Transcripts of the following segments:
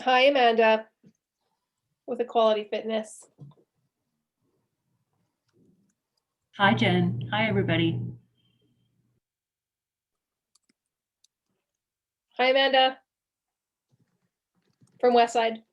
Hi, Amanda, with Equality Fitness. Hi, Jen. Hi, everybody. Hi, Amanda, from Westside.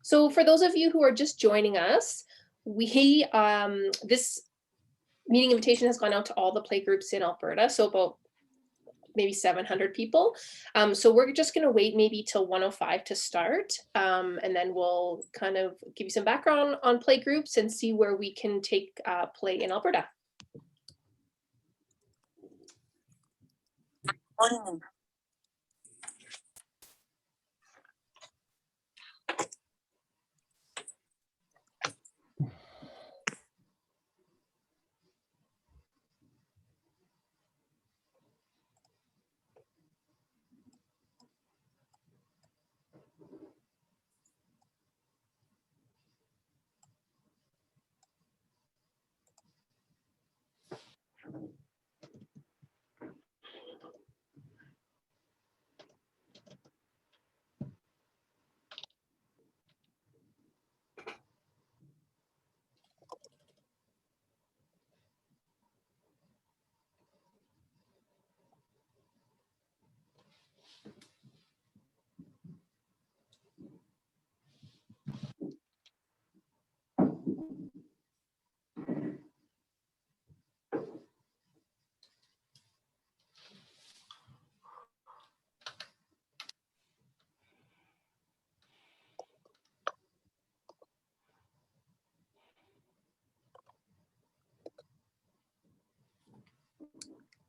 So for those of you who are just joining us, this meeting invitation has gone out to all the play groups in Alberta, so about maybe 700 people. So we're just going to wait maybe till 1:05 to start, and then we'll kind of give you some background on play groups and see where we can take play in Alberta.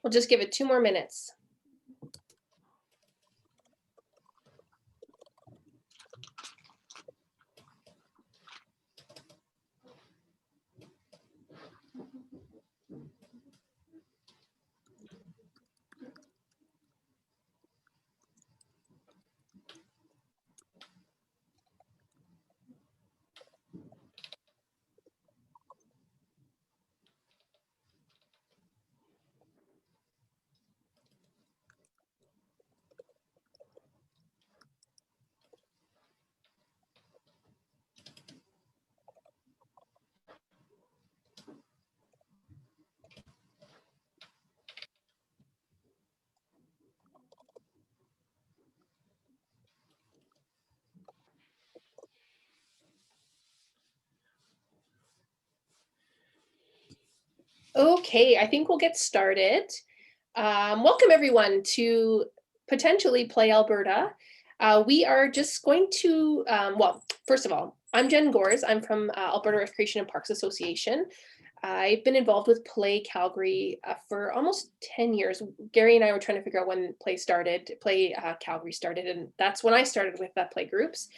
We'll just give it 2 more minutes. Okay, I think we'll get started. Welcome everyone to Potentially Play Alberta. We are just going to, well, first of all, I'm Jen Gores. I'm from Alberta Recreation and Parks Association. I've been involved with Play Calgary for almost 10 years. Gary and I were trying to figure out when Play Calgary started, and that's when I started with Play groups.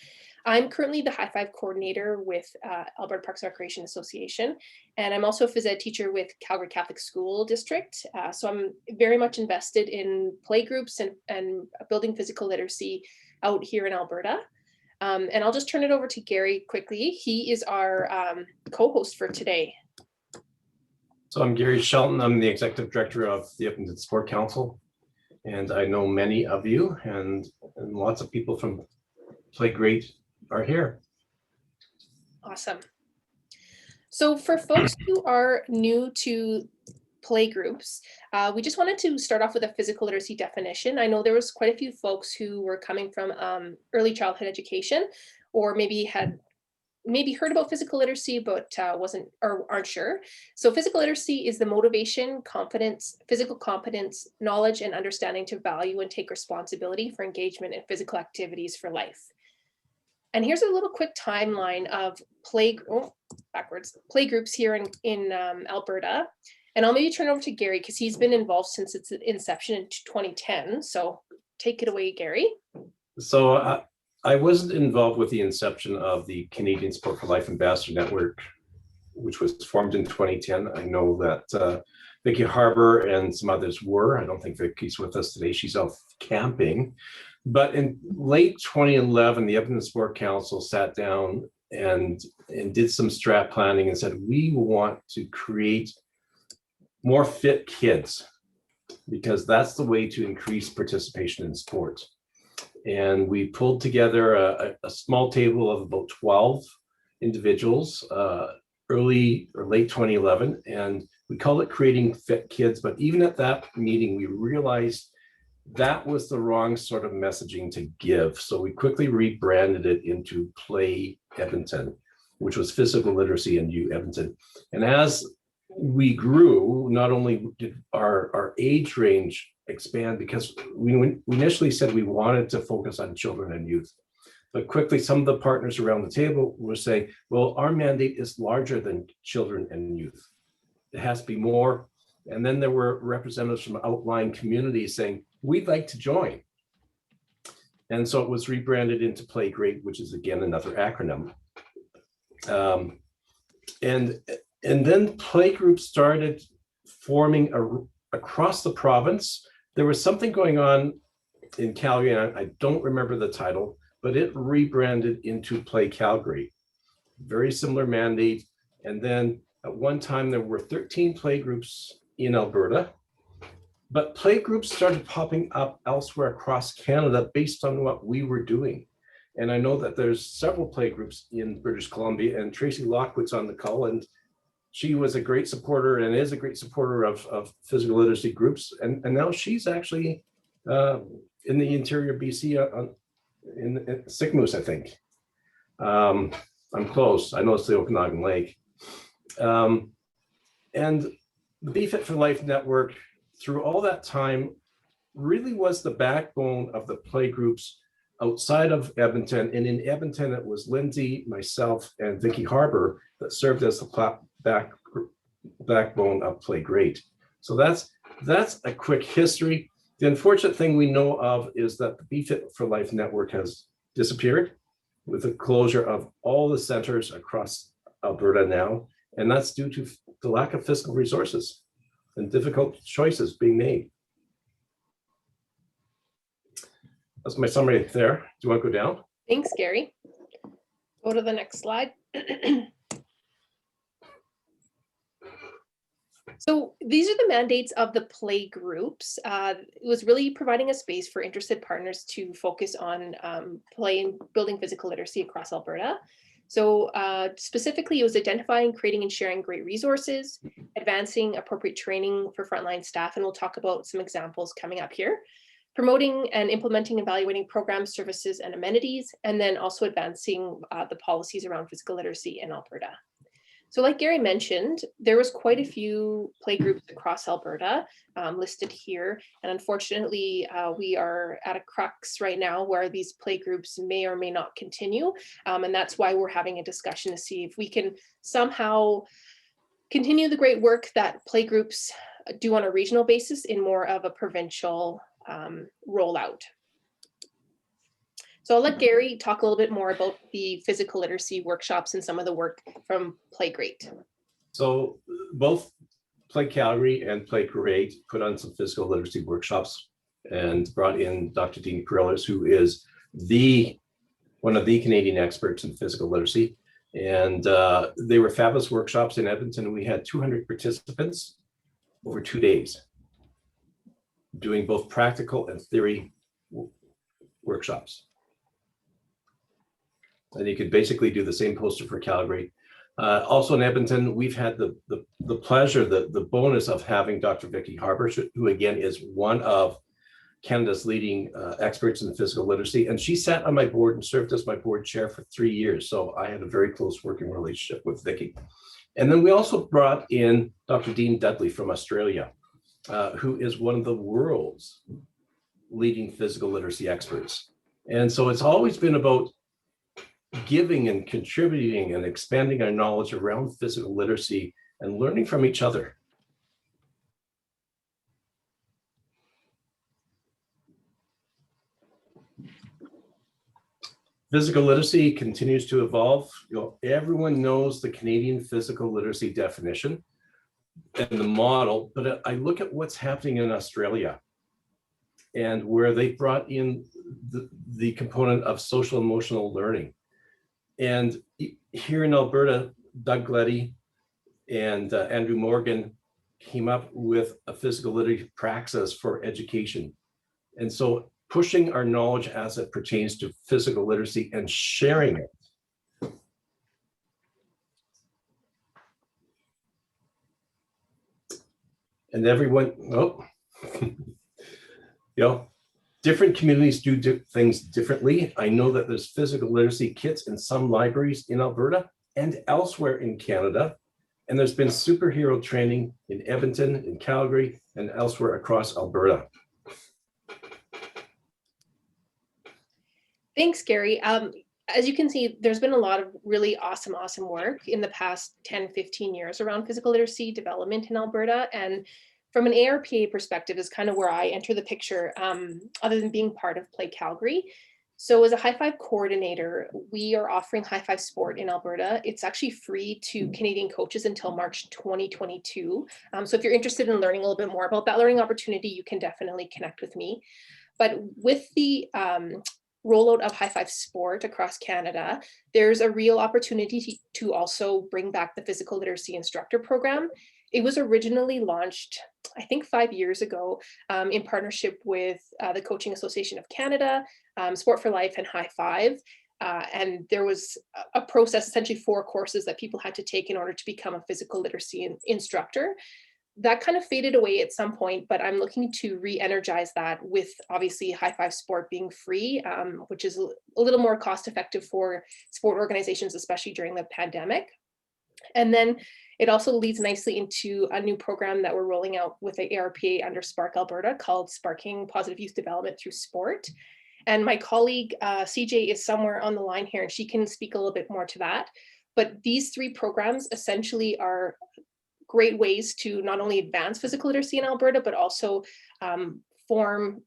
I'm currently the High Five coordinator with Alberta Parks and Recreation Association, and I'm also a phys ed teacher with Calgary Catholic School District. So I'm very much invested in play groups and building physical literacy out here in Alberta. And I'll just turn it over to Gary quickly. He is our co-host for today. So I'm Gary Shelton. I'm the executive director of the Edmonton Sport Council. And I know many of you and lots of people from Play Great are here. Awesome. So for folks who are new to play groups, we just wanted to start off with a physical literacy definition. I know there was quite a few folks who were coming from early childhood education, or maybe had heard about physical literacy, but aren't sure. So physical literacy is the motivation, confidence, physical competence, knowledge, and understanding to value and take responsibility for engagement in physical activities for life. And here's a little quick timeline of play groups here in Alberta. And I'll maybe turn over to Gary because he's been involved since its inception in 2010. So take it away, Gary. So I wasn't involved with the inception of the Canadian Sport for Life Ambassador Network, which was formed in 2010. I know that Vicki Harbour and some others were. I don't think Vicki's with us today. She's off camping. But in late 2011, the Edmonton Sport Council sat down and did some strat planning and said, we want to create more fit kids because that's the way to increase participation in sport. And we pulled together a small table of about 12 individuals early or late 2011, and we call it Creating Fit Kids. But even at that meeting, we realized that was the wrong sort of messaging to give. So we quickly rebranded it into Play Edmonton, which was Physical Literacy and U Edmonton. And as we grew, not only did our age range expand, because we initially said we wanted to focus on children and youth, but quickly some of the partners around the table were saying, well, our mandate is larger than children and youth. It has to be more. And then there were representatives from outlying communities saying, we'd like to join. And so it was rebranded into Play Great, which is again another acronym. And then play groups started forming across the province. There was something going on in Calgary, and I don't remember the title, but it rebranded into Play Calgary. Very similar mandate. And then at one time there were 13 play groups in Alberta, but play groups started popping up elsewhere across Canada based on what we were doing. And I know that there's several play groups in British Columbia, and Tracy Lockwood's on the call, and she was a great supporter and is a great supporter of physical literacy groups. And now she's actually in the interior BC in Sickmoose, I think. I'm close. I know it's the Okanagan Lake. And the Be Fit for Life Network, through all that time, really was the backbone of the play groups outside of Edmonton. And in Edmonton, it was Lindsay, myself, and Vicki Harbour that served as the backbone of Play Great. So that's a quick history. The unfortunate thing we know of is that the Be Fit for Life Network has disappeared with the closure of all the centers across Alberta now. And that's due to the lack of fiscal resources and difficult choices being made. That's my summary there. Do you want to go down? Thanks, Gary. Go to the next slide. So these are the mandates of the play groups. It was really providing a space for interested partners to focus on building physical literacy across Alberta. So specifically, it was identifying, creating, and sharing great resources, advancing appropriate training for frontline staff, and we'll talk about some examples coming up here, promoting and implementing, evaluating programs, services, and amenities, and then also advancing the policies around physical literacy in Alberta. So like Gary mentioned, there was quite a few play groups across Alberta listed here. And unfortunately, we are at a crux right now where these play groups may or may not continue. And that's why we're having a discussion to see if we can somehow continue the great work that play groups do on a regional basis in more of a provincial rollout. So I'll let Gary talk a little bit more about the physical literacy workshops and some of the work from Play Great. So both Play Calgary and Play Great put on some physical literacy workshops and brought in Dr. Dean Perillas, who is one of the Canadian experts in physical literacy. And they were fabulous workshops in Edmonton. We had 200 participants over 2 days. doing both practical and theory workshops. And you could basically do the same poster for Calgary. Also in Edmonton, we've had the pleasure, the bonus of having Dr. Vicky Harbour, who again is one of Canada's leading experts in physical literacy. And she sat on my board and served as my board chair for 3 years. So I had a very close working relationship with Vicky. And then we also brought in Dr. Dean Dudley from Australia, who is one of the world's leading physical literacy experts. And so it's always been about giving and contributing and expanding our knowledge around physical literacy and learning from each other. Physical literacy continues to evolve. Everyone knows the Canadian physical literacy definition and the model, but I look at what's happening in Australia and where they brought in the component of social emotional learning. And here in Alberta, Doug Gleddy and Andrew Morgan came up with a physical literacy praxis for education. And so pushing our knowledge as it pertains to physical literacy and sharing it. And everyone, different communities do things differently. I know that there's physical literacy kits in some libraries in Alberta and elsewhere in Canada. And there's been superhero training in Edmonton, in Calgary, and elsewhere across Alberta. Thanks, Gary. As you can see, there's been a lot of really awesome work in the past 10, 15 years around physical literacy development in Alberta. And from an ARPA perspective is kind of where I enter the picture, other than being part of Play Calgary. So as a high five coordinator, we are offering high five sport in Alberta. It's actually free to Canadian coaches until March 2022. So if you're interested in learning a little bit more about that learning opportunity, you can definitely connect with me. But with the rollout of high five sport across Canada, there's a real opportunity to also bring back the physical literacy instructor program. It was originally launched, I think 5 years ago, in partnership with the Coaching Association of Canada, Sport for Life, and High Five. And there was a process, essentially 4 courses that people had to take in order to become a physical literacy instructor. That kind of faded away at some point, but I'm looking to re-energize that with obviously high five sport being free, which is a little more cost effective for sport organizations, especially during the pandemic. And then it also leads nicely into a new program that we're rolling out with the ARPA under Spark Alberta called Sparking Positive Youth Development Through Sport. And my colleague CJ is somewhere on the line here and she can speak a little bit more to that. But these 3 programs essentially are great ways to not only advance physical literacy in Alberta, but also form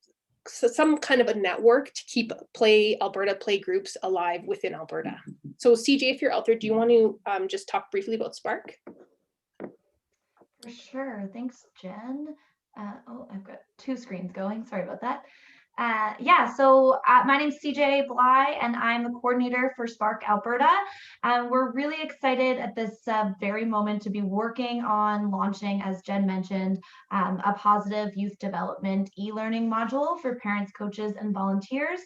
some kind of a network to keep Play Alberta play groups alive within Alberta. So CJ, if you're out there, do you want to just talk briefly about Spark? For sure. Thanks, Jen. I've got 2 screens going. Sorry about that. My name's CJ Bly, and I'm the coordinator for Spark Alberta. We're really excited at this very moment to be working on launching, as Jen mentioned, a positive youth development e-learning module for parents, coaches, and volunteers.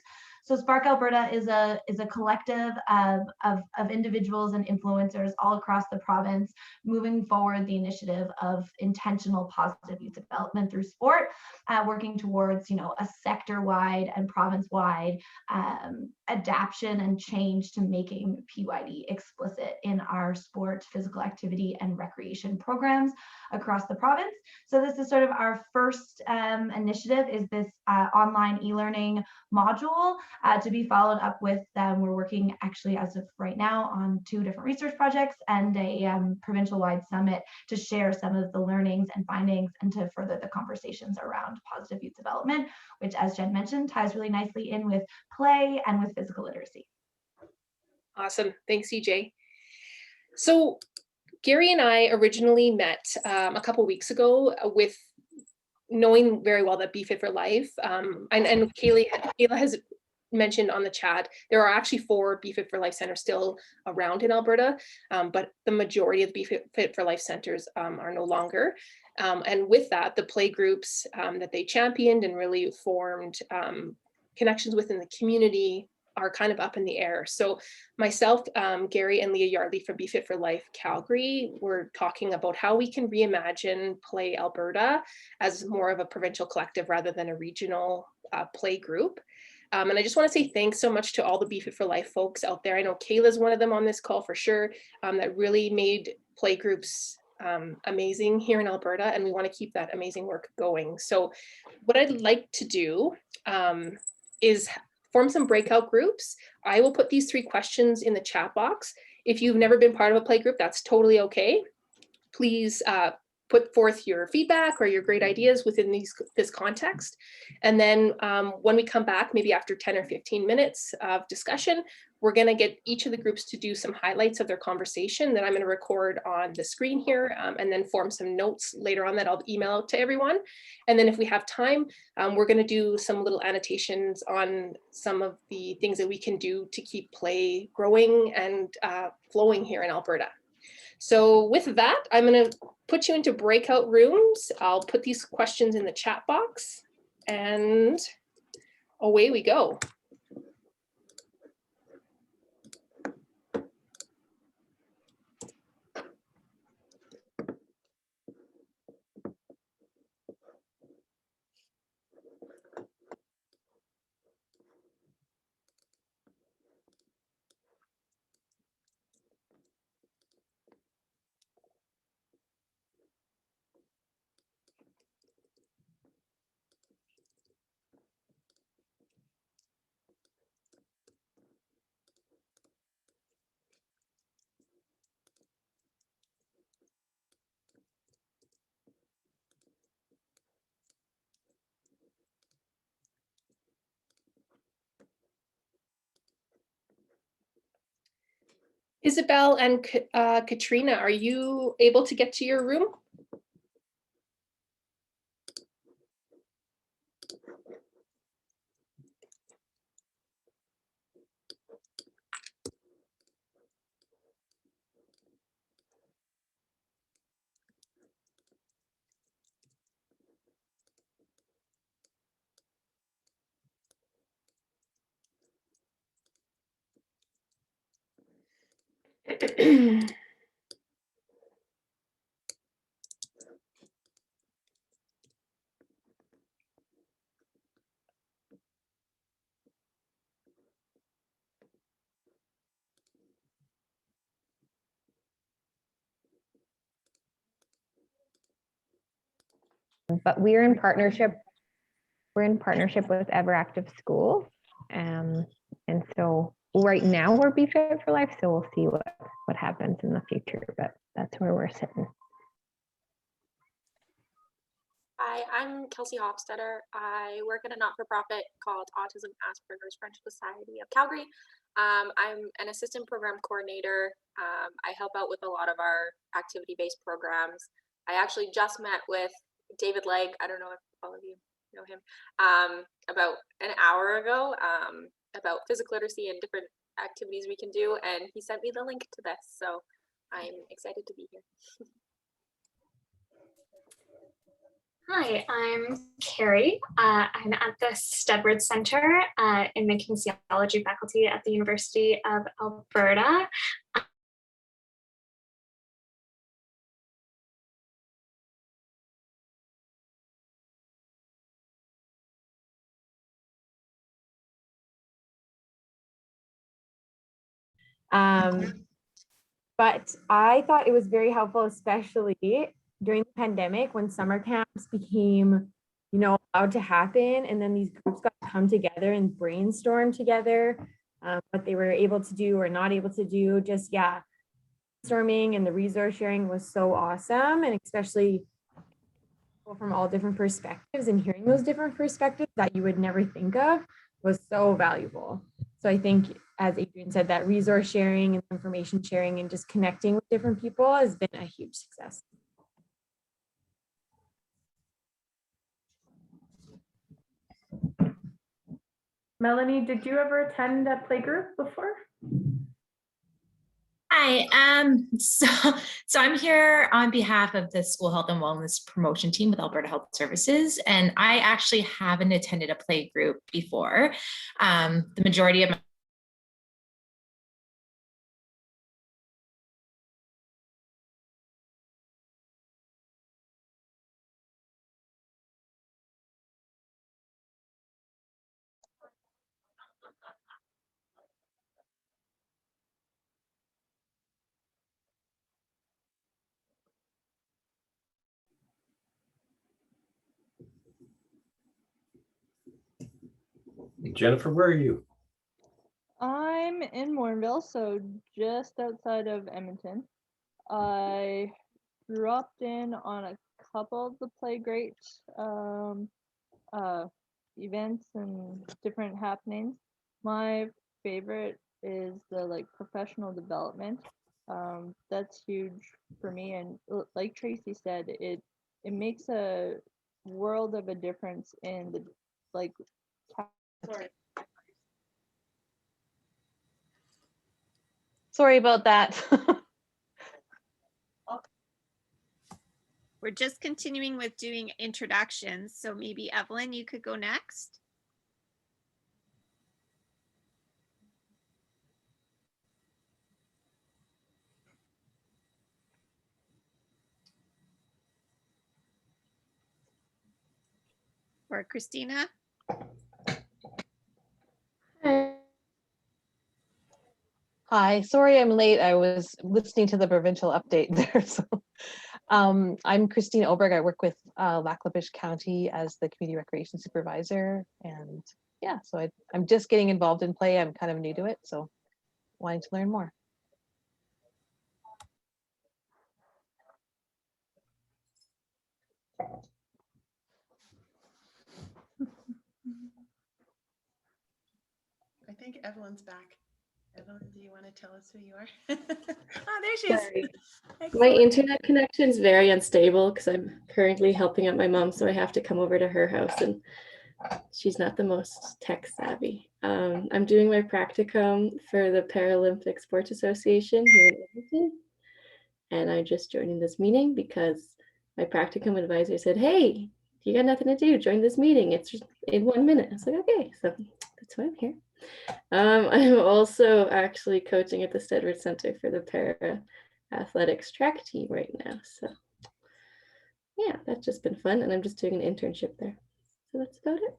So Spark Alberta is a collective of individuals and influencers all across the province, moving forward the initiative of intentional positive youth development through sport, working towards a sector-wide and province-wide adaptation and change to making PYD explicit in our sport, physical activity, and recreation programs across the province. So this is sort of our first initiative, is this online e-learning module to be followed up with. We're working actually as of right now on 2 different research projects and a provincial-wide summit to share some of the learnings and findings and to further the conversations around positive youth development, which, as Jen mentioned, ties really nicely in with play and with physical literacy. Awesome. Thanks, CJ. So Gary and I originally met a couple weeks ago with knowing very well that Be Fit for Life, and Kayla has mentioned on the chat, there are actually 4 Be Fit for Life centers still around in Alberta, but the majority of the Be Fit for Life centers are no longer. And with that, the play groups that they championed and really formed connections within the community are kind of up in the air. So myself, Gary, and Leah Yardley from Be Fit for Life Calgary, were talking about how we can reimagine Play Alberta as more of a provincial collective rather than a regional play group. And I just want to say thanks so much to all the Be Fit for Life folks out there. I know Kayla's one of them on this call for sure, that really made play groups amazing here in Alberta, and we want to keep that amazing work going. So what I'd like to do is form some breakout groups. I will put these 3 questions in the chat box. If you've never been part of a play group, that's totally okay. Please put forth your feedback or your great ideas within this context. And then when we come back, maybe after 10 or 15 minutes of discussion, we're going to get each of the groups to do some highlights of their conversation that I'm going to record on the screen here, and then form some notes later on that I'll email out to everyone. And then if we have time, we're going to do some little annotations on some of the things that we can do to keep play growing and flowing here in Alberta. So with that, I'm going to put you into breakout rooms. I'll put these questions in the chat box, and away we go. Isabel and Katrina, are you able to get to your room? But we're in partnership with Everactive School. And so right now we're Be Fit for Life, so we'll see what happens in the future, but that's where we're sitting. Hi, I'm Kelsey Hofstetter. I work at a not-for-profit called Autism Asperger's Friendship Society of Calgary. I'm an assistant program coordinator. I help out with a lot of our activity-based programs. I actually just met with David Legg, I don't know if all of you know him, about an hour ago about physical literacy and different activities we can do, and he sent me the link to this, so I'm excited to be here. Hi, I'm Carrie. I'm at the Stedward Center in the kinesiology faculty at the University of Alberta. But I thought it was very helpful, especially during the pandemic when summer camps became, allowed to happen. And then these groups got to come together and brainstorm together what they were able to do or not able to do. Just, brainstorming and the resource sharing was so awesome. And especially from all different perspectives, and hearing those different perspectives that you would never think of was so valuable. So I think, as Adrian said, that resource sharing and information sharing and just connecting with different people has been a huge success. Melanie, did you ever attend a playgroup before? Hi, so I'm here on behalf of the School Health and Wellness Promotion Team with Alberta Health Services, and I actually haven't attended a play group before. The majority of my Jennifer, where are you? I'm in Morinville, so just outside of Edmonton. I dropped in on a couple of the Play Great events and different happenings. My favorite is the professional development. That's huge for me, and like Tracy said, it makes a world of a difference in the Sorry about that. We're just continuing with doing introductions. So maybe Evelyn, you could go next. Or Christina. Hi, sorry I'm late. I was listening to the provincial update there. So, I'm Christine Oberg. I work with Lac-La-Biche County as the community recreation supervisor. And yeah, so I'm just getting involved in play. I'm kind of new to it, so wanting to learn more. I think Evelyn's back. Evelyn, do you want to tell us who you are? Oh, there she is. Sorry. My Excellent. internet connection is very unstable because I'm currently helping out my mom, so I have to come over to her house, and she's not the most tech savvy. I'm doing my practicum for the Paralympic Sports Association here in Edmonton, and I'm just joining this meeting because my practicum advisor said, "Hey, you got nothing to do, join this meeting. It's just in 1 minute." I was like, okay, so that's why I'm here. I'm also actually coaching at the Stedford Center for the Para Athletics track team right now. So yeah, that's just been fun. And I'm just doing an internship there. So that's about it.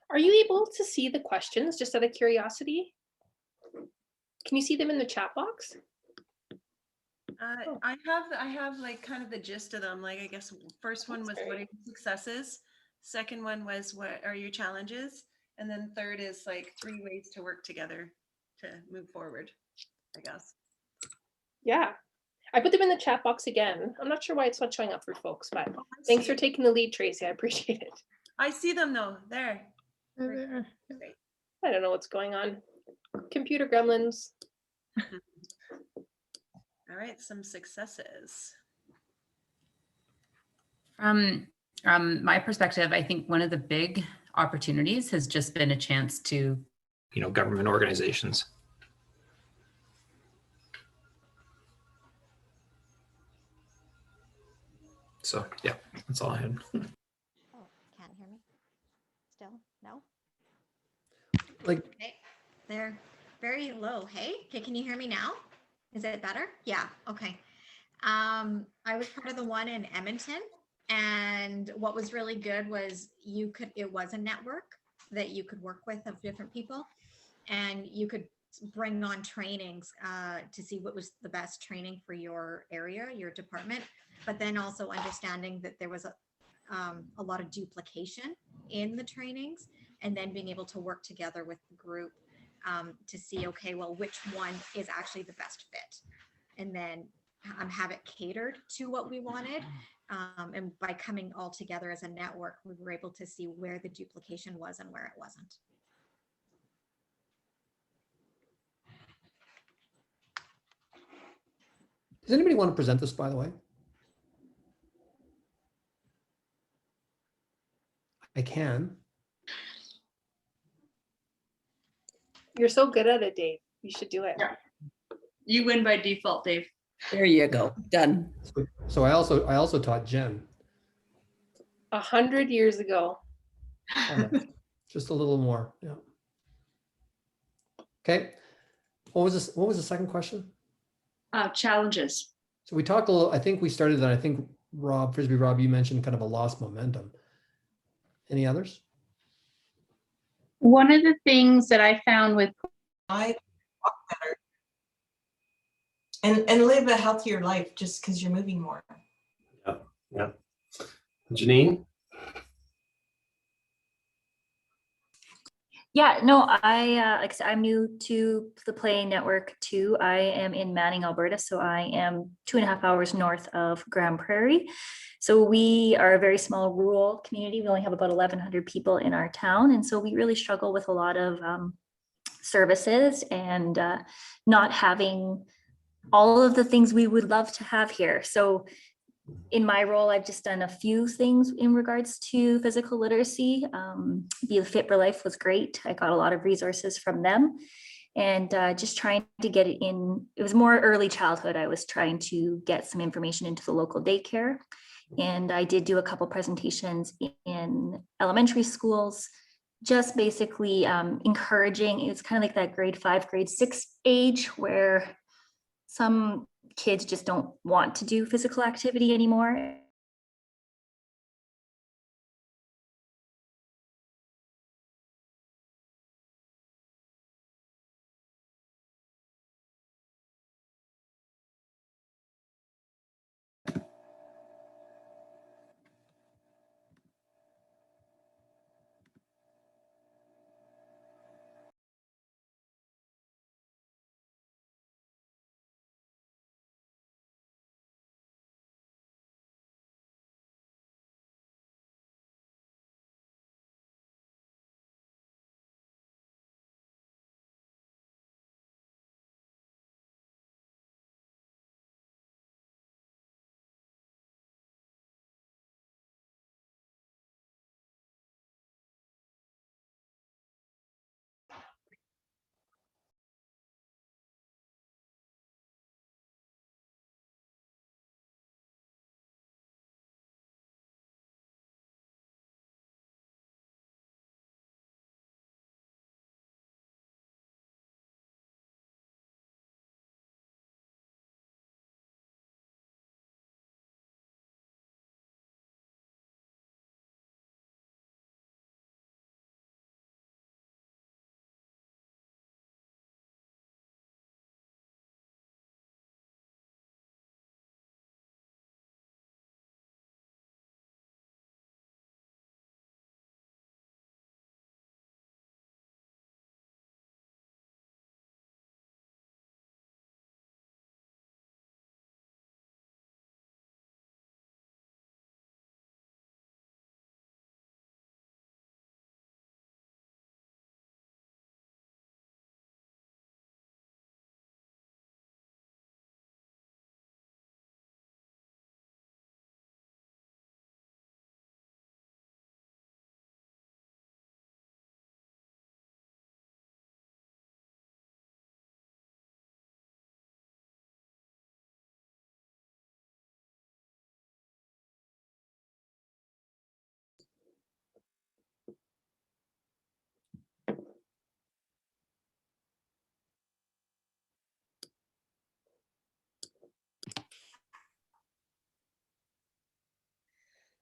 Are you able to see the questions just out of curiosity? Can you see them in the chat box? I have like kind of the gist of them. Like, I guess first one was what are your successes? Second one was what are your challenges? And then third is like 3 ways to work together to move forward, I guess. Yeah, I put them in the chat box again. I'm not sure why it's not showing up for folks, but thanks for taking the lead, Tracy. I appreciate it. I see them though. There. Great. I don't know what's going on. Computer gremlins. All right, some successes. From my perspective, I think one of the big opportunities has just been a chance to, government organizations. So yeah, that's all I had. Oh, can't hear me? Still? No? Like, Okay. They're very low. Hey, okay, can you hear me now? Is it better? Yeah, okay. I was part of the one in Edmonton, and what was really good was it was a network that you could work with of different people, and you could bring on trainings to see what was the best training for your area, your department, but then also understanding that there was a lot of duplication in the trainings, and then being able to work together with the group to see, okay, well, which one is actually the best fit, and then have it catered to what we wanted. And by coming all together as a network, we were able to see where the duplication was and where it wasn't. Does anybody want to present this, by the way? I can. You're so good at it, Dave. You should do it. Yeah. You win by default, Dave. There you go. Done. So I also taught Jen. 100 years ago. Just a little more. Yeah. Okay. What was this? What was the second question? Challenges. So we talked a little, I think we started that. I think Rob, Frisbee Rob, you mentioned kind of a lost momentum. Any others? One of the things that I found with I walk better and live a healthier life just because you're moving more. Yeah, yeah. Janine? Yeah, no, like I said, I'm new to the Play Network too. I am in Manning, Alberta, so I am 2.5 hours north of Grand Prairie. So we are a very small rural community. We only have about 1,100 people in our town, and so we really struggle with a lot of services and not having all of the things we would love to have here. So in my role, I've just done a few things in regards to physical literacy. Be Fit for Life was great. I got a lot of resources from them, and just trying to get it in. It was more early childhood. I was trying to get some information into the local daycare, and I did do a couple presentations in elementary schools, just basically encouraging. It's kind of like that grade 5, grade 6 age where some kids just don't want to do physical activity anymore.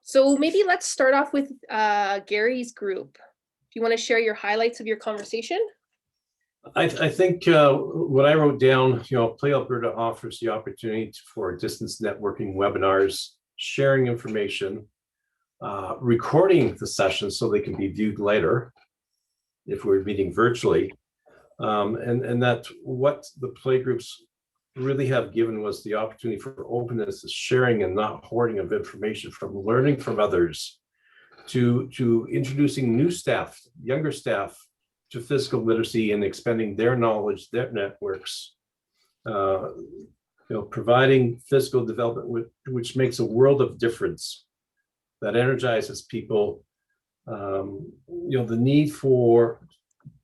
So maybe let's start off with Gary's group. Do you want to share your highlights of your conversation? I think what I wrote down, Play Alberta offers the opportunity for distance networking webinars, sharing information, recording the sessions so they can be viewed later if we're meeting virtually. And that what the play groups really have given was the opportunity for openness, sharing and not hoarding of information, from learning from others to introducing new staff, younger staff to physical literacy and expanding their knowledge, their networks. providing physical development, which makes a world of difference, that energizes people. The need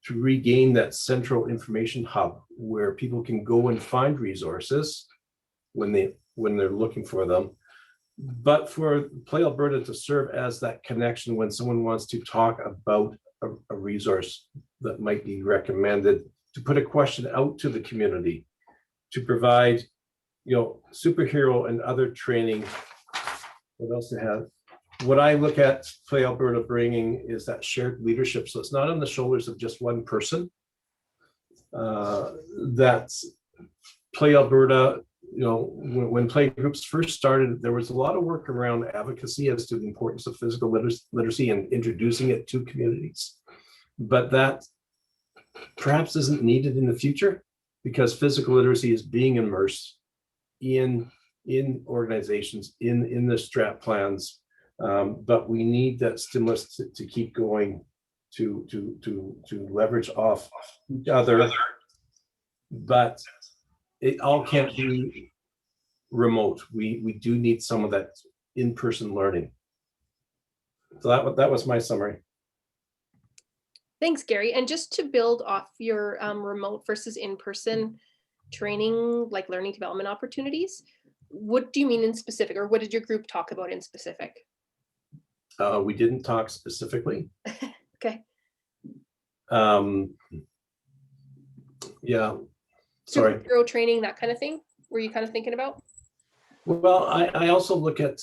to regain that central information hub where people can go and find resources when they're looking for them, but for Play Alberta to serve as that connection when someone wants to talk about a resource that might be recommended, to put a question out to the community, to provide superhero and other training. What else to have? What I look at Play Alberta bringing is that shared leadership. So it's not on the shoulders of just one person. That's Play Alberta, when play groups first started, there was a lot of work around advocacy as to the importance of physical literacy and introducing it to communities. But that perhaps isn't needed in the future, because physical literacy is being immersed in organizations, in the strat plans. But we need that stimulus to keep going, to leverage off each other. But it all can't be remote. We do need some of that in-person learning. So that was my summary. Thanks, Gary. And just to build off your remote versus in-person training, like learning development opportunities, what do you mean in specific, or what did your group talk about in specific? We didn't talk specifically. Okay. Yeah. Sorry. Superhero training, that kind of thing. Were you kind of thinking about? Well, I also look at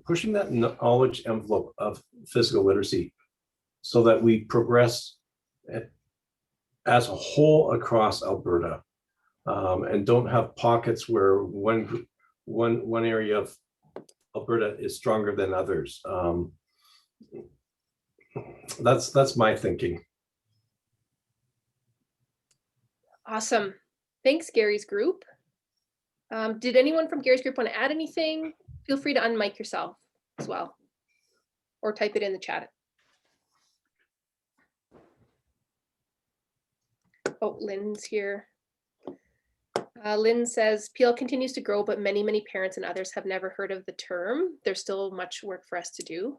pushing that knowledge envelope of physical literacy, so that we progress as a whole across Alberta, and don't have pockets where one area of Alberta is stronger than others. That's my thinking. Awesome. Thanks, Gary's group. Did anyone from Gary's group want to add anything? Feel free to unmic yourself as well, or type it in the chat. Oh, Lynn's here. Lynn says, PL continues to grow, but many parents and others have never heard of the term. There's still much work for us to do.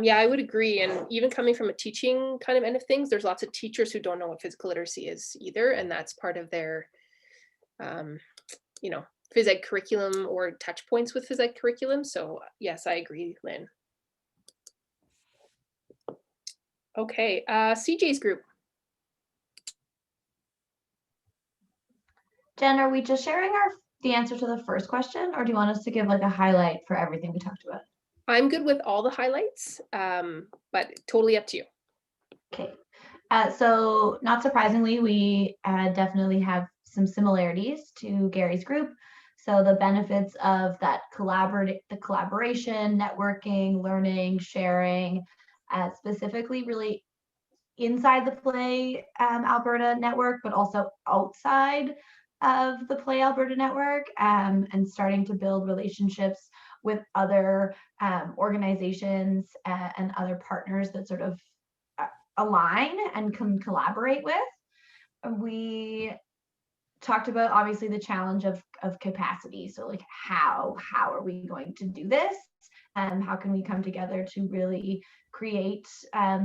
Yeah, I would agree. And even coming from a teaching kind of end of things, there's lots of teachers who don't know what physical literacy is either. And that's part of their, phys ed curriculum or touch points with phys ed curriculum. So yes, I agree, Lynn. Okay, CJ's group. Jen, are we just sharing the answer to the first question, or do you want us to give like a highlight for everything we talked about? I'm good with all the highlights, but totally up to you. Okay, so not surprisingly, we definitely have some similarities to Gary's group. So the benefits of that collaboration, networking, learning, sharing, specifically really inside the Play Alberta network, but also outside of the Play Alberta network, and starting to build relationships with other organizations and other partners that sort of align and can collaborate with. We talked about obviously the challenge of capacity. So like how are we going to do this? How can we come together to really create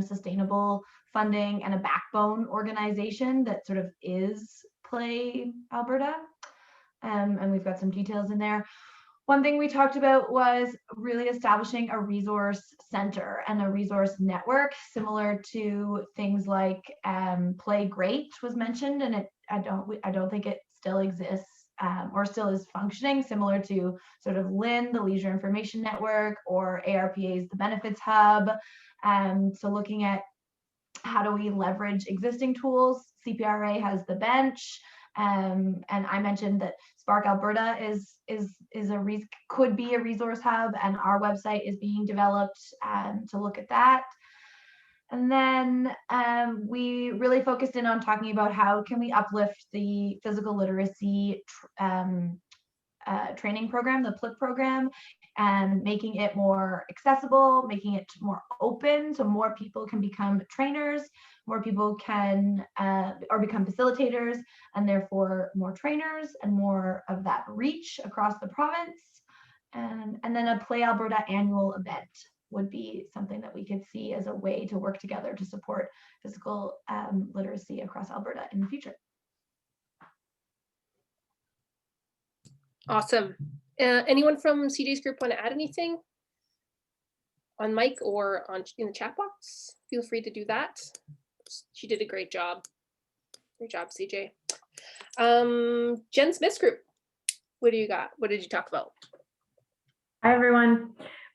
sustainable funding and a backbone organization that sort of is Play Alberta? And we've got some details in there. One thing we talked about was really establishing a resource center and a resource network similar to things like Play Great was mentioned, and I don't think it still exists or still is functioning, similar to sort of LIN, the Leisure Information Network, or ARPA's the Benefits Hub. So looking at how do we leverage existing tools. CPRA has the bench, and I mentioned that Spark Alberta could be a resource hub, and our website is being developed to look at that. And then we really focused in on talking about how can we uplift the physical literacy training program, the PLIC program, and making it more accessible, making it more open so more people can become trainers, more people can or become facilitators, and therefore more trainers and more of that reach across the province. And then a Play Alberta annual event would be something that we could see as a way to work together to support physical literacy across Alberta in the future. Awesome. Anyone from CJ's group want to add anything on mic or in the chat box? Feel free to do that. She did a great job. Great job, CJ. Jen Smith's group. What do you got? What did you talk about? Hi, everyone.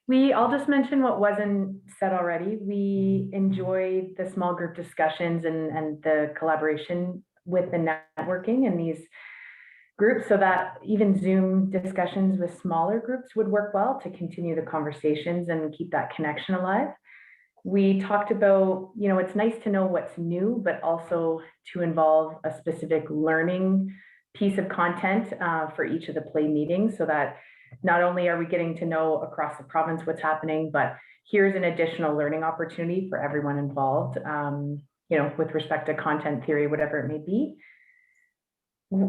I'll just mention what wasn't said already. We enjoyed the small group discussions and the collaboration with the networking in these groups, so that even Zoom discussions with smaller groups would work well to continue the conversations and keep that connection alive. We talked about, it's nice to know what's new, but also to involve a specific learning piece of content for each of the play meetings, so that not only are we getting to know across the province what's happening, but here's an additional learning opportunity for everyone involved, with respect to content theory, whatever it may be.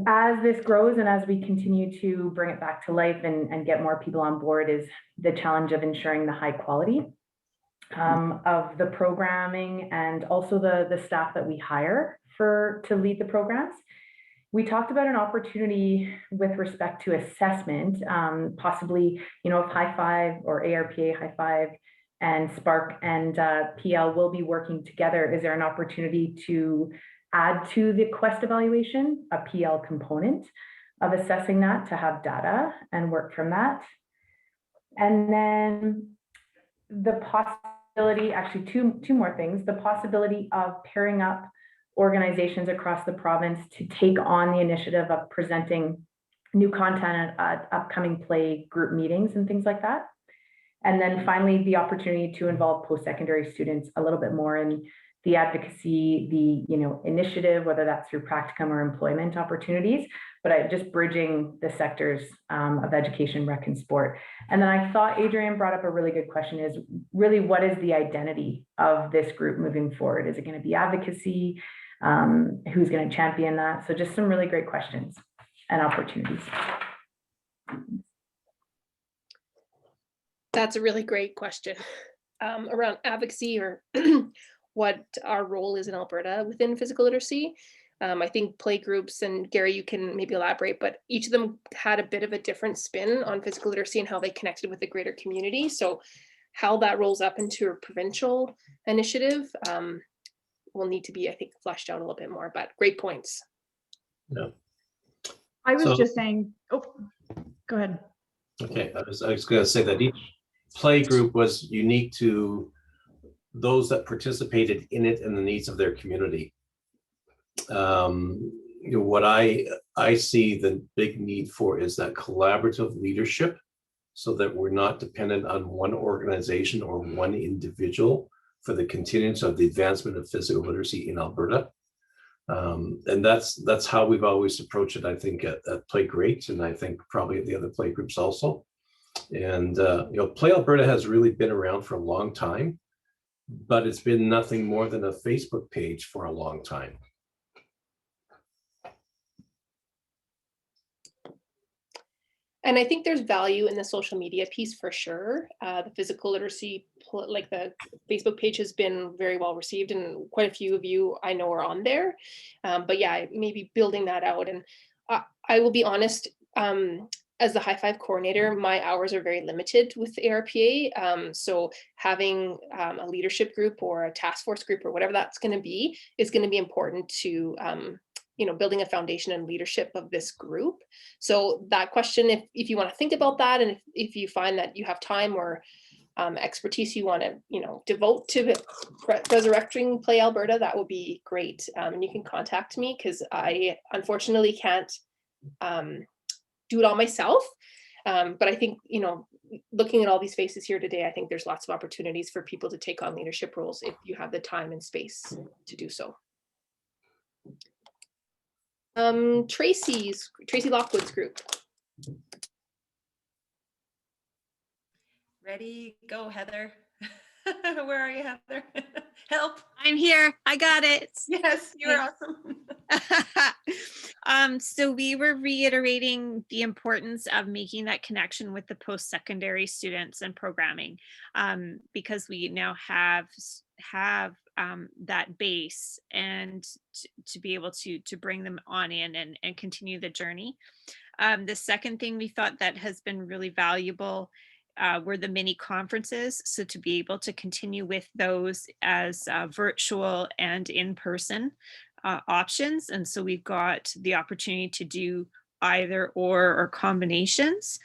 As this grows and as we continue to bring it back to life and get more people on board is the challenge of ensuring the high quality of the programming and also the staff that we hire to lead the programs. We talked about an opportunity with respect to assessment, possibly, if High Five or ARPA High Five and Spark and PL will be working together. Is there an opportunity to add to the Quest evaluation a PL component of assessing that, to have data and work from that? And then the possibility, actually two more things, the possibility of pairing up organizations across the province to take on the initiative of presenting new content at upcoming play group meetings and things like that. And then finally, the opportunity to involve post-secondary students a little bit more in the advocacy, the initiative, whether that's through practicum or employment opportunities, but just bridging the sectors of education, rec, and sport. And then I thought Adrian brought up a really good question: is really what is the identity of this group moving forward? Is it going to be advocacy? Who's going to champion that? So just some really great questions and opportunities. That's a really great question around advocacy or what our role is in Alberta within physical literacy. I think play groups, and Gary, you can maybe elaborate, but each of them had a bit of a different spin on physical literacy and how they connected with the greater community. So how that rolls up into a provincial initiative will need to be, I think, fleshed out a little bit more, but great points. Yeah. I was just saying, oh, go ahead. Okay, I was going to say that each play group was unique to those that participated in it and the needs of their community. What I see the big need for is that collaborative leadership, so that we're not dependent on one organization or one individual for the continuance of the advancement of physical literacy in Alberta. And that's how we've always approached it, I think, at Play Great, and I think probably at the other play groups also. And Play Alberta has really been around for a long time, but it's been nothing more than a Facebook page for a long time. And I think there's value in the social media piece for sure. The physical literacy, like the Facebook page, has been very well received, and quite a few of you I know are on there. But yeah, maybe building that out. And I will be honest, as the High Five coordinator, my hours are very limited with ARPA. So having a leadership group or a task force group or whatever that's going to be is going to be important to building a foundation and leadership of this group. So that question, if you want to think about that, and if you find that you have time or expertise you want to devote to resurrecting Play Alberta, that would be great. And you can contact me, because I unfortunately can't do it all myself. But I think, looking at all these faces here today, I think there's lots of opportunities for people to take on leadership roles if you have the time and space to do so. Tracy Lockwood's group. Ready, go, Heather. Where are you, Heather? Help. I'm here. I got it. Yes, you're awesome. So we were reiterating the importance of making that connection with the post-secondary students and programming, because we now have that base, and to be able to bring them on in and continue the journey. The second thing we thought that has been really valuable were the mini conferences. So to be able to continue with those as virtual and in-person options. And so we've got the opportunity to do either or combinations.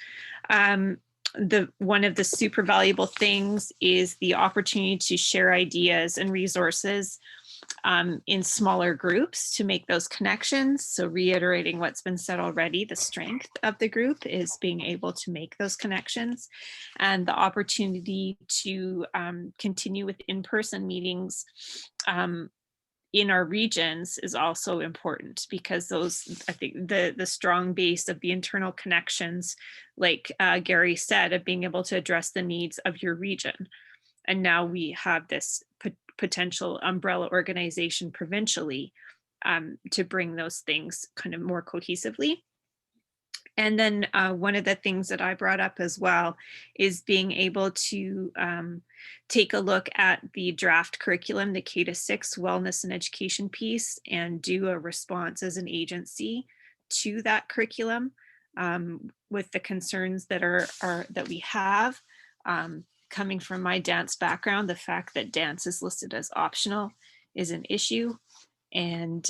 One of the super valuable things is the opportunity to share ideas and resources in smaller groups to make those connections. So reiterating what's been said already, the strength of the group is being able to make those connections, and the opportunity to continue with in-person meetings in our regions is also important, because those, I think the strong base of the internal connections, like Gary said, of being able to address the needs of your region. And now we have this potential umbrella organization provincially to bring those things kind of more cohesively. And then one of the things that I brought up as well is being able to take a look at the draft curriculum, the K-6 wellness and education piece, and do a response as an agency to that curriculum with the concerns that that we have. Coming from my dance background, the fact that dance is listed as optional is an issue, and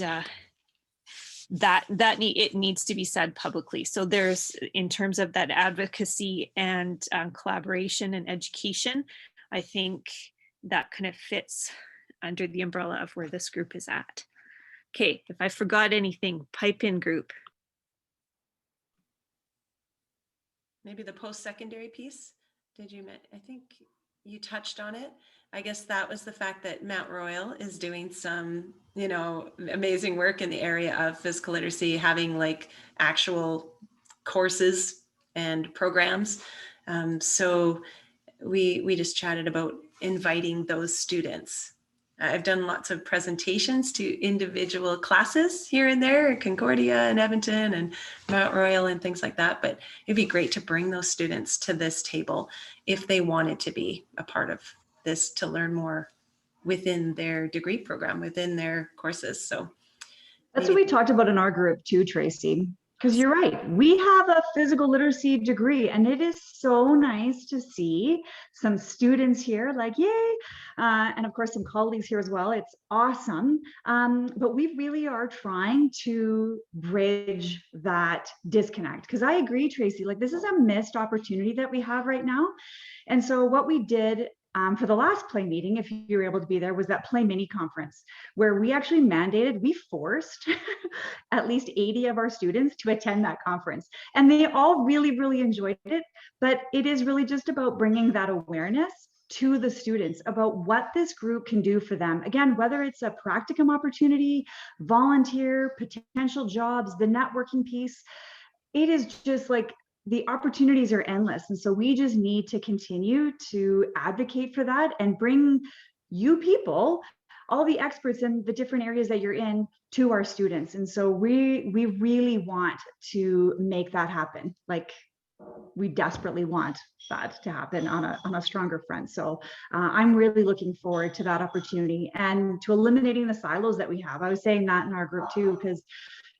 it needs to be said publicly. So there's, in terms of that advocacy and collaboration and education, I think that kind of fits under the umbrella of where this group is at. Okay, if I forgot anything, pipe in, group. Maybe the post-secondary piece. I think you touched on it. I guess that was the fact that Mount Royal is doing some, amazing work in the area of physical literacy, having like actual courses and programs. So we just chatted about inviting those students. I've done lots of presentations to individual classes here and there, Concordia and Edmonton and Mount Royal and things like that. But it'd be great to bring those students to this table if they wanted to be a part of this, to learn more within their degree program, within their courses. So that's what we talked about in our group too, Tracy. Because you're right, we have a physical literacy degree, and it is so nice to see some students here, like, yay, and of course some colleagues here as well. It's awesome, but we really are trying to bridge that disconnect, because I agree, Tracy, like this is a missed opportunity that we have right now. And so what we did for the last play meeting, if you were able to be there, was that play mini conference, where we actually we forced at least 80 of our students to attend that conference. And they all really, really enjoyed it. But it is really just about bringing that awareness to the students about what this group can do for them. Again, whether it's a practicum opportunity, volunteer, potential jobs, the networking piece, it is just like, the opportunities are endless. And so we just need to continue to advocate for that and bring you people, all the experts in the different areas that you're in, to our students. And so we really want to make that happen. Like, we desperately want that to happen on a stronger front. So I'm really looking forward to that opportunity and to eliminating the silos that we have. I was saying that in our group too, because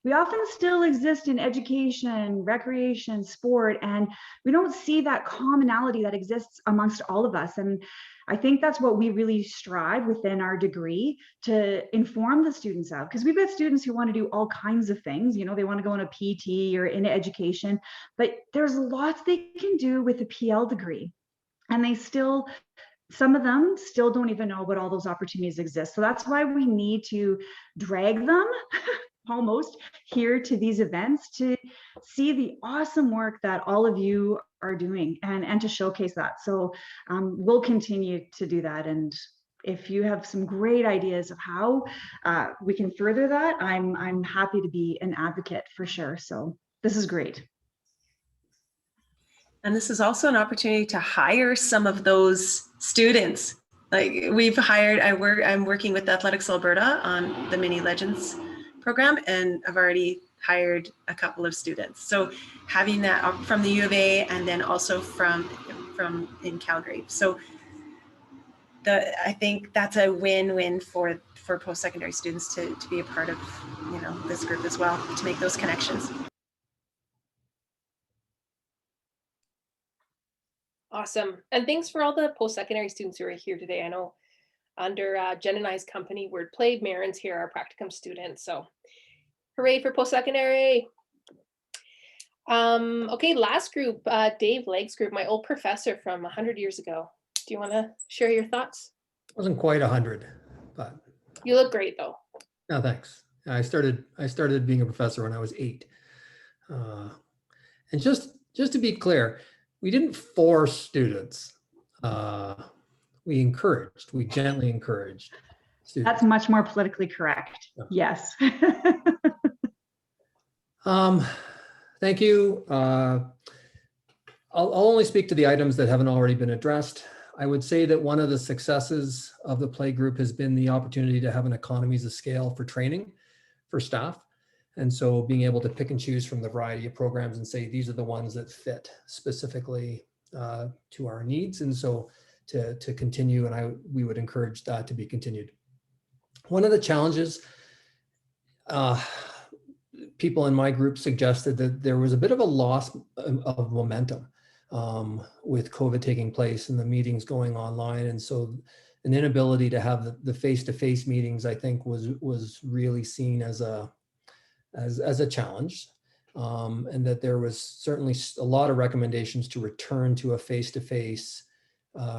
we often still exist in education, recreation, sport, and we don't see that commonality that exists amongst all of us. And I think that's what we really strive within our degree to inform the students of, because we've got students who want to do all kinds of things. They want to go on a PT or into education, but there's lots they can do with a PL degree. And some of them still don't even know what all those opportunities exist. So that's why we need to drag them almost here to these events to see the awesome work that all of you are doing and to showcase that. So we'll continue to do that. And if you have some great ideas of how we can further that, I'm happy to be an advocate for sure. So this is great. And this is also an opportunity to hire some of those students. Like we've hired, I'm working with Athletics Alberta on the Mini Legends program, and I've already hired a couple of students. So having that from the U of A and then also from in Calgary. So I think that's a win-win for post-secondary students to be a part of, you know, this group as well, to make those connections. Awesome. And thanks for all the post-secondary students who are here today. I know under Jen and I's company, Wordplay, Marin's here, our practicum students. So hooray for post-secondary. Okay, last group, Dave Legg's group, my old professor from 100 years ago. Do you want to share your thoughts? Wasn't quite 100, but You look great though. no, thanks. I started being a professor when I was 8. And just to be clear, we didn't force students. We gently encouraged students. That's much more politically correct. Yes. Thank you. I'll only speak to the items that haven't already been addressed. I would say that one of the successes of the play group has been the opportunity to have an economies of scale for training for staff. And so being able to pick and choose from the variety of programs and say, these are the ones that fit specifically to our needs. And so to continue, and we would encourage that to be continued. One of the challenges, people in my group suggested that there was a bit of a loss of momentum with COVID taking place and the meetings going online. And so an inability to have the face-to-face meetings, I think, was really seen as a challenge. And that there was certainly a lot of recommendations to return to a face-to-face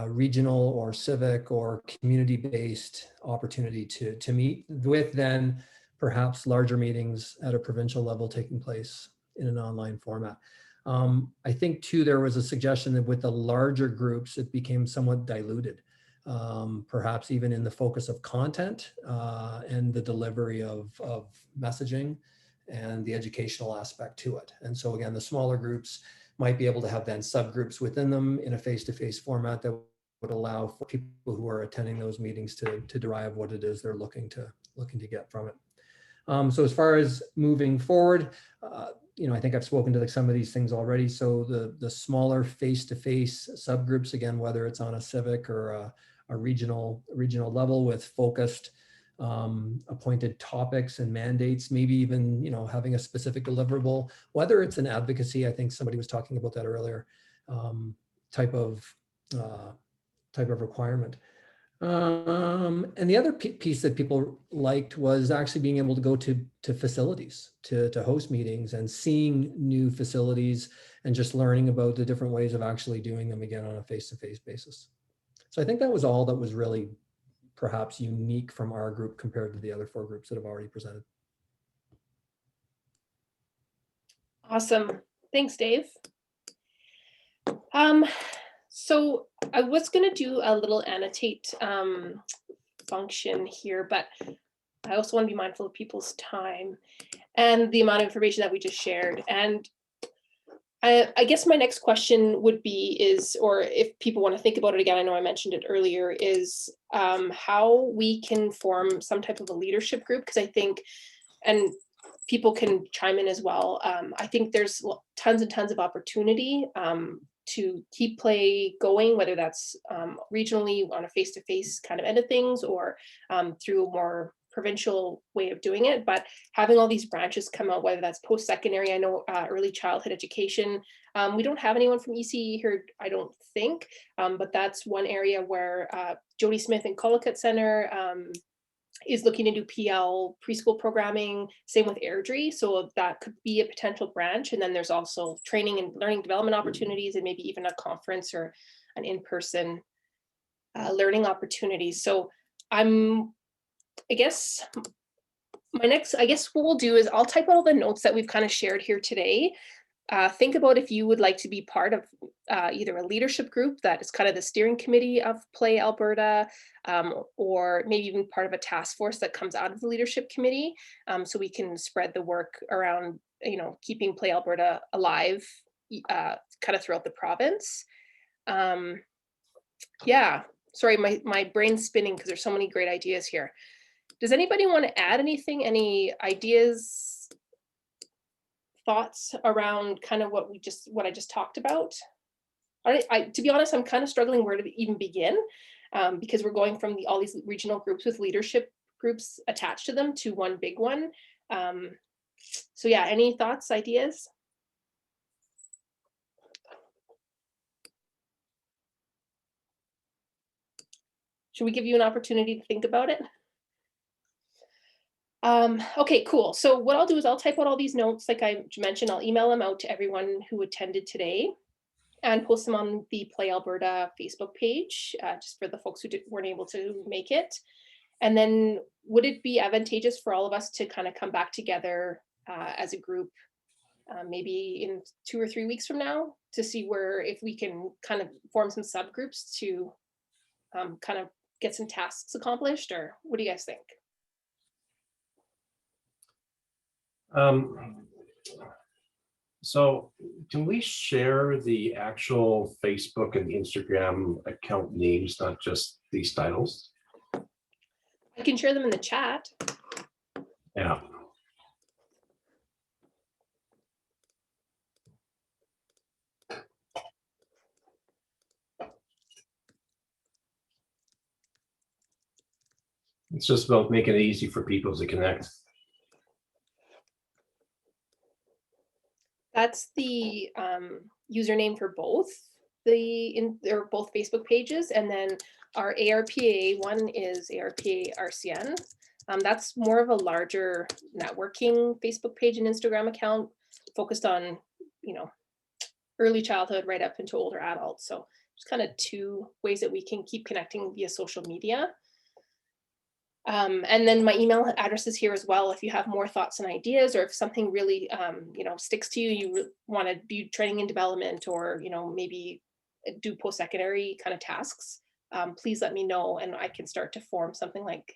regional or civic or community-based opportunity to meet with, then perhaps larger meetings at a provincial level taking place in an online format. I think too, there was a suggestion that with the larger groups, it became somewhat diluted, perhaps even in the focus of content and the delivery of messaging and the educational aspect to it. And so again, the smaller groups might be able to have then subgroups within them in a face-to-face format that would allow for people who are attending those meetings to derive what it is they're looking to get from it. So as far as moving forward, I think I've spoken to some of these things already. So the smaller face-to-face subgroups, again, whether it's on a civic or a regional level with focused appointed topics and mandates, maybe even having a specific deliverable, whether it's an advocacy, I think somebody was talking about that earlier, type of requirement. And the other piece that people liked was actually being able to go to facilities to host meetings and seeing new facilities and just learning about the different ways of actually doing them again on a face-to-face basis. So I think that was all that was really perhaps unique from our group compared to the other 4 groups that have already presented. Awesome. Thanks, Dave. So I was going to do a little annotate function here, but I also want to be mindful of people's time and the amount of information that we just shared. And I guess my next question would be or if people want to think about it again, I know I mentioned it earlier, is how we can form some type of a leadership group, because I think, and people can chime in as well, I think there's tons and tons of opportunity to keep play going, whether that's regionally on a face-to-face kind of end of things or through a more provincial way of doing it. But having all these branches come out, whether that's post-secondary, I know early childhood education, we don't have anyone from ECE here, I don't think, but that's one area where Jody Smith and Collicutt Center is looking to do PL preschool programming, same with Airdrie. So that could be a potential branch. And then there's also training and learning development opportunities and maybe even a conference or an in-person learning opportunity. So I guess what we'll do is I'll type out all the notes that we've kind of shared here today. Think about if you would like to be part of either a leadership group that is kind of the steering committee of Play Alberta, or maybe even part of a task force that comes out of the leadership committee, so we can spread the work around, keeping Play Alberta alive kind of throughout the province. Yeah, sorry, my brain's spinning because there's so many great ideas here. Does anybody want to add anything, any ideas, thoughts around kind of what I just talked about? To be honest, I'm kind of struggling where to even begin, because we're going from all these regional groups with leadership groups attached to them to one big one. So yeah, any thoughts, ideas? Should we give you an opportunity to think about it? Okay, cool. So what I'll do is I'll type out all these notes, like I mentioned. I'll email them out to everyone who attended today and post them on the Play Alberta Facebook page, just for the folks who weren't able to make it. And then would it be advantageous for all of us to kind of come back together as a group, maybe in 2 or 3 weeks from now, to see if we can kind of form some subgroups to kind of get some tasks accomplished, or what do you guys think? So can we share the actual Facebook and Instagram account names, not just these titles? I can share them in the chat. Yeah. It's just about making it easy for people to connect. That's the username for both. They're both Facebook pages, and then our ARPA one is ARPA RCN. That's more of a larger networking Facebook page and Instagram account focused on, early childhood right up into older adults. So there's kind of 2 ways that we can keep connecting via social media. And then my email address is here as well. If you have more thoughts and ideas, or if something really, sticks to you, you want to do training and development, or, maybe do post-secondary kind of tasks, please let me know, and I can start to form something like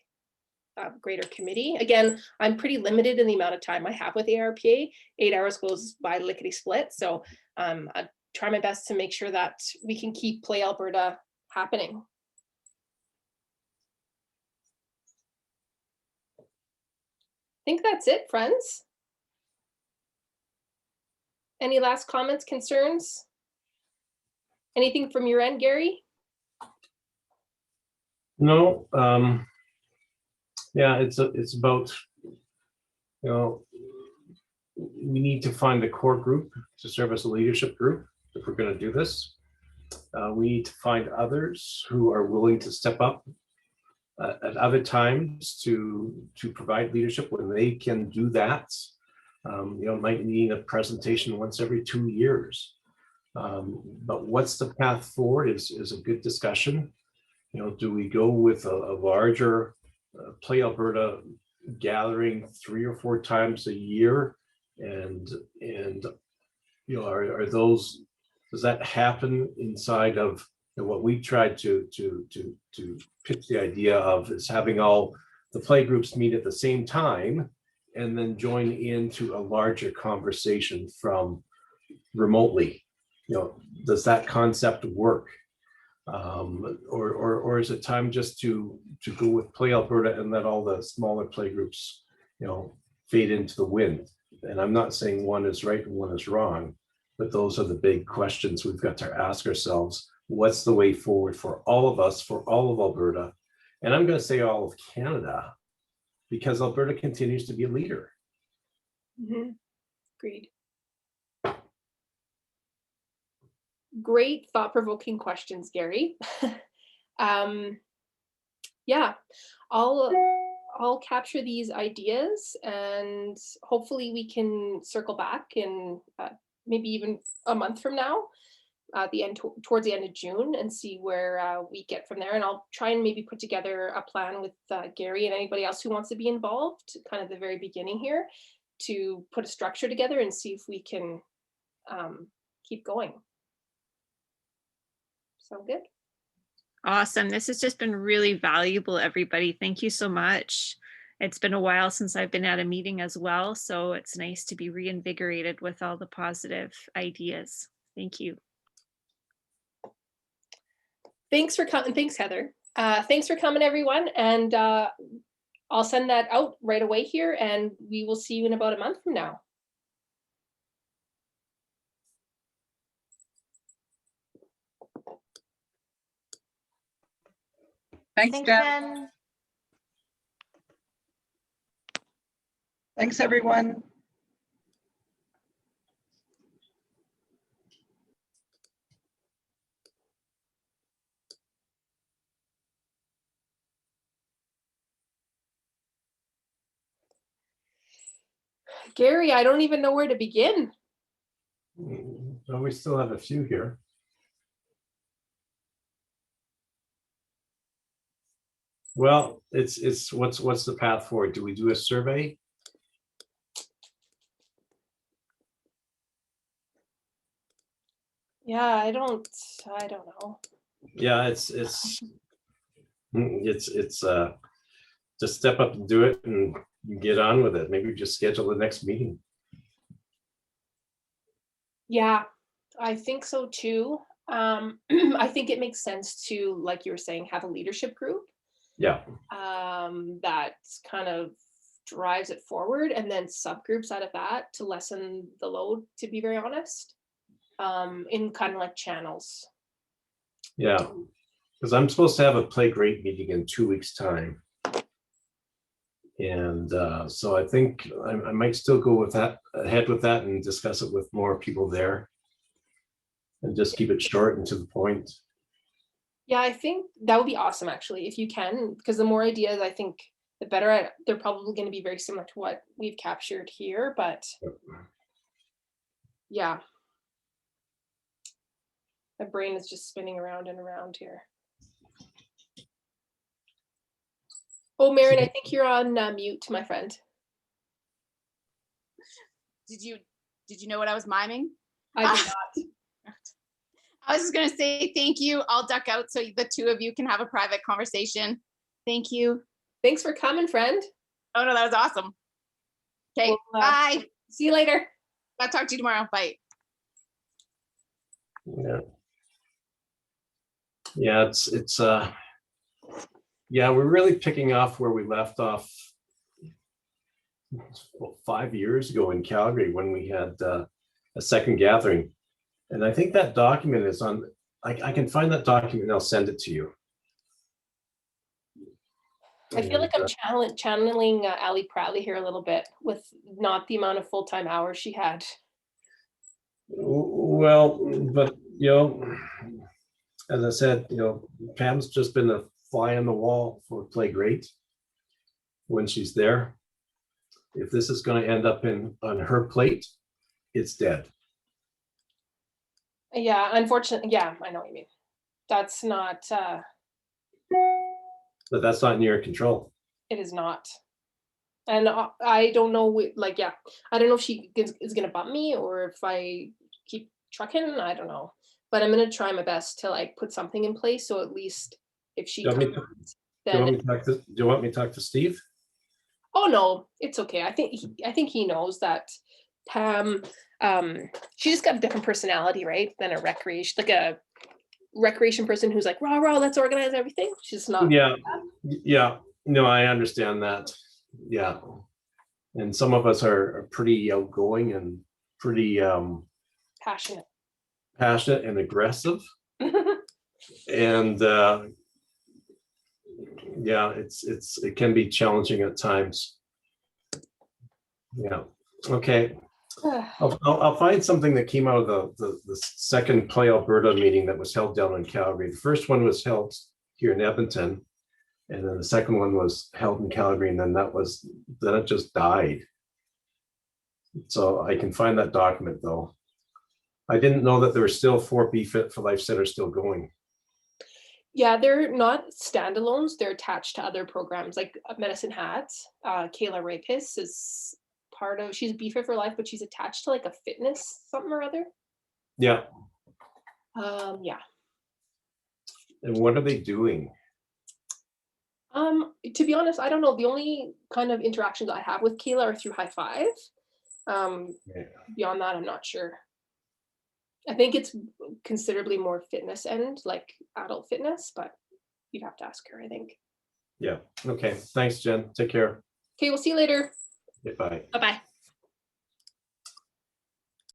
a greater committee. Again, I'm pretty limited in the amount of time I have with ARPA. 8 hours goes by lickety split. So I try my best to make sure that we can keep Play Alberta happening. I think that's it, friends. Any last comments, concerns? Anything from your end, Gary? No. Yeah, it's about, we need to find a core group to serve as a leadership group if we're going to do this. We need to find others who are willing to step up at other times to provide leadership when they can do that. Might need a presentation once every 2 years. But what's the path forward is a good discussion. Do we go with a larger Play Alberta gathering 3 or 4 times a year, and are those, does that happen inside of what we tried to pitch the idea of, is having all the play groups meet at the same time and then join into a larger conversation from remotely? Does that concept work? Or is it time just to go with Play Alberta and let all the smaller play groups, fade into the wind? And I'm not saying one is right and one is wrong, but those are the big questions we've got to ask ourselves. What's the way forward for all of us, for all of Alberta? And I'm going to say all of Canada, because Alberta continues to be a leader. Mm-hmm. Agreed. Great thought-provoking questions, Gary. Yeah, I'll capture these ideas, and hopefully we can circle back in maybe even a month from now, towards the end of June, and see where we get from there. And I'll try and maybe put together a plan with Gary and anybody else who wants to be involved, kind of the very beginning here, to put a structure together and see if we can keep going. Sound good? Awesome. This has just been really valuable, everybody. Thank you so much. It's been a while since I've been at a meeting as well, so it's nice to be reinvigorated with all the positive ideas. Thank you. Thanks for coming. Thanks, Heather. Thanks for coming, everyone. And I'll send that out right away here, and we will see you in about a month from now. Thanks, Thanks, Jen. Jen. Thanks, everyone. Gary, I don't even know where to begin. So we still have a few here. Well, it's what's the path forward? Do we do a survey? Yeah, I don't know. Yeah, it's just step up and do it and get on with it. Maybe just schedule the next meeting. Yeah, I think so too. I think it makes sense to, like you were saying, have a leadership group. Yeah. That kind of drives it forward, and then subgroups out of that to lessen the load, to be very honest, in kind of like channels. Yeah, because I'm supposed to have a Play Great meeting in 2 weeks' time. And so I think I might still go with that, ahead with that, and discuss it with more people there. And just keep it short and to the point. Yeah, I think that would be awesome, actually, if you can, because the more ideas, I think, the better. They're probably going to be very similar to what we've captured here, but yeah. My brain is just spinning around and around here. Oh, Marin, I think you're on mute, my friend. Did you know what I was miming? I did not. I was just gonna say thank you. I'll duck out so the two of you can have a private conversation. Thank you. Thanks for coming, friend. Oh no, that was awesome. Okay, Well, bye. See you later. I'll talk to you tomorrow. Bye. Yeah. Yeah, yeah, we're really picking off where we left off 5 years ago in Calgary when we had a second gathering. And I think that document is on, I can find that document and I'll send it to you. I feel like I'm channeling Ali Proudly here a little bit with not the amount of full-time hours she had. Well, but as I said, Pam's just been a fly on the wall for Play Great when she's there. If this is going to end up on her plate, it's dead. Yeah, unfortunately, yeah, I know what you mean. That's not, But that's not in your control. it is not. And I don't know, yeah, I don't know if she is going to bump me or if I keep trucking, I don't know. But I'm going to try my best to like put something in place. So at least if she comes, Do you want me to talk to Steve? Oh no, it's okay. I think he knows that Pam, she just got a different personality, right? Than a recreation person who's like, rah, rah, let's organize everything. She's not. Yeah. Yeah. No, I understand that. Yeah. And some of us are pretty outgoing and pretty passionate and aggressive. And yeah, it can be challenging at times. Yeah. Okay. I'll find something that came out of the second Play Alberta meeting that was held down in Calgary. The first one was held here in Edmonton, and then the second one was held in Calgary, and then it just died. So I can find that document though. I didn't know that there were still 4 Be Fit for Life centers still going. Yeah, they're not standalones. They're attached to other programs like Medicine Hat. Kayla Rapis is part of, she's Be Fit for Life, but she's attached to like a fitness something or other. Yeah. Yeah. And what are they doing? To be honest, I don't know. The only kind of interactions I have with Kayla are through high five. Beyond that, I'm not sure. I think it's considerably more fitness end, like adult fitness, but you'd have to ask her, I think. Yeah. Okay. Thanks, Jen. Take care. Okay, we'll see you later. Bye. Bye-bye.